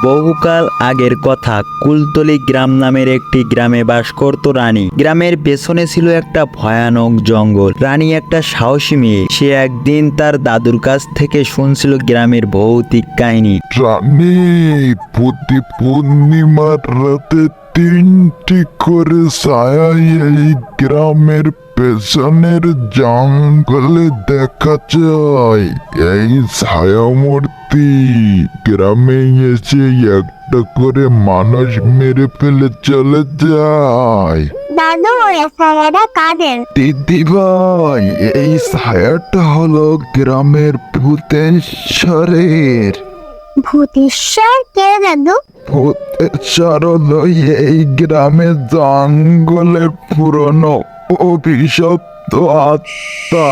বহুকাল আগের কথা, কুলতলি গ্রাম নামের একটি গ্রামে বাস করত রানী। গ্রামের পেছনে ছিল একটা ভয়ানক জঙ্গল। রানী একটা সাহসী মেয়ে। সে একদিন তার দাদুর কাছ থেকে শুনছিল গ্রামের ভৌতিক কাহিনী। রানী, প্রতি পূর্ণিমার রাতে 3টি করে ছায়া এই গ্রামের পেছনের জঙ্গলে দেখা যায়। এই ছায়ামূর্তি গ্রামে এসে একটা করে মানুষ মেরে ফেলে চলে যায়। দাদু, এই ছায়াটা কাদের? দিদি ভাই, এই ছায়াটা হলো গ্রামের ভূতেশ্বরের। ভূতেশ্বর কে দাদু? ভূতেশ্বর হলো এই গ্রামের জঙ্গলের পুরনো অভিশপ্ত আত্মা,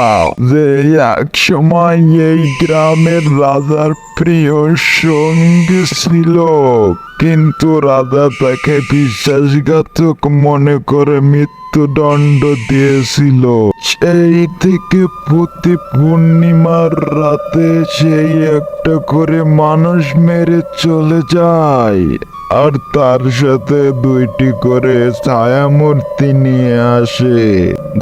যে এক সময় এই গ্রামের রাজার প্রিয় সঙ্গী ছিল, কিন্তু রাজা তাকে বিশ্বাসঘাতক মনে করে মৃত্যুদণ্ড দিয়েছিল। সেই থেকে প্রতি পূর্ণিমার রাতে সেই একটা করে মানুষ মেরে চলে যায়, আর তার সাথে 2টি করে ছায়ামূর্তি নিয়ে আসে।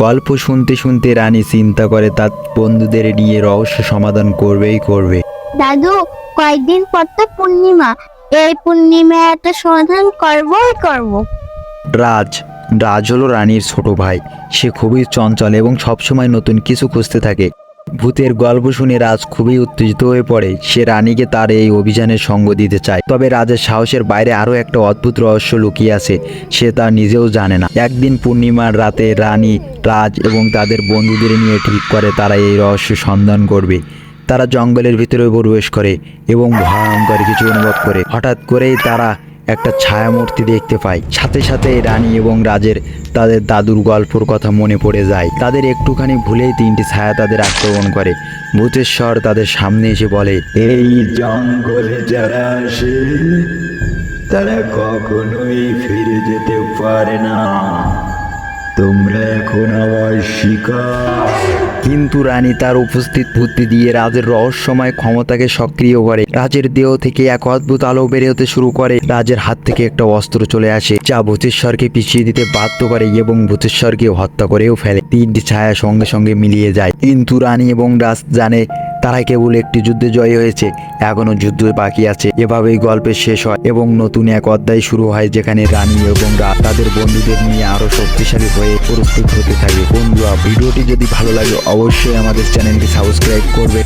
গল্প শুনতে শুনতে রানী চিন্তা করে তার বন্ধুদের নিয়ে রহস্য সমাধান করবেই করবে। দাদু, কয়েকদিন পর তো পূর্ণিমা। এই পূর্ণিমায় একটা সমাধান করবই করব। রাজ হলো রানীর ছোট ভাই। সে খুবই চঞ্চল এবং সবসময় নতুন কিছু খুঁজতে থাকে। ভূতের গল্প শুনে রাজ খুবই উত্তেজিত হয়ে পড়ে। সে রানীকে তার এই অভিযানের সঙ্গ দিতে চায়। তবে রাজের সাহসের বাইরে আরও একটা অদ্ভুত রহস্য লুকিয়ে আছে, সে তা নিজেও জানে না। একদিন পূর্ণিমার রাতে রানী, রাজ এবং তাদের বন্ধুদের নিয়ে ঠিক করে তারা এই রহস্য সন্ধান করবে। তারা জঙ্গলের ভিতরে প্রবেশ করে এবং ভয়ঙ্কর কিছু অনুভব করে। হঠাৎ করেই তারা একটা ছায়ামূর্তি দেখতে পায়। সাথে সাথে রানী এবং রাজের তাদের দাদুর গল্পর কথা মনে পড়ে যায়। তাদের একটুখানি ভুলেই 3টি ছায়া তাদের আক্রমণ করে। ভূতেশ্বর তাদের সামনে এসে বলে, এই জঙ্গলে যারা আসে তারা কখনোই ফিরে যেতে পারে না। তোমরা এখন আমার শিকার। কিন্তু রানী তার উপস্থিত বুদ্ধি দিয়ে রাজের রহস্যময় ক্ষমতাকে সক্রিয় করে। রাজের দেহ থেকে এক অদ্ভুত আলো বের হতে শুরু করে। রাজের হাত থেকে একটা অস্ত্র চলে আসে, যা ভূতেশ্বরকে পিছিয়ে দিতে বাধ্য করে এবং ভূতেশ্বরকে হত্যা করেও ফেলে। 3টি ছায়া সঙ্গে সঙ্গে মিলিয়ে যায়। কিন্তু রানী এবং রাজ জানে তারা কেবল একটি যুদ্ধে জয় হয়েছে, এখনো যুদ্ধ বাকি আছে। এভাবেই গল্পের শেষ হয় এবং নতুন এক অধ্যায় শুরু হয়, যেখানে রানী এবং রাজ তাদের বন্ধুদের নিয়ে আরো শক্তিশালী হয়ে প্রস্তুত হতে থাকে। বন্ধুরা, ভিডিওটি যদি ভালো লাগে অবশ্যই আমাদের চ্যানেলটি সাবস্ক্রাইব করবে।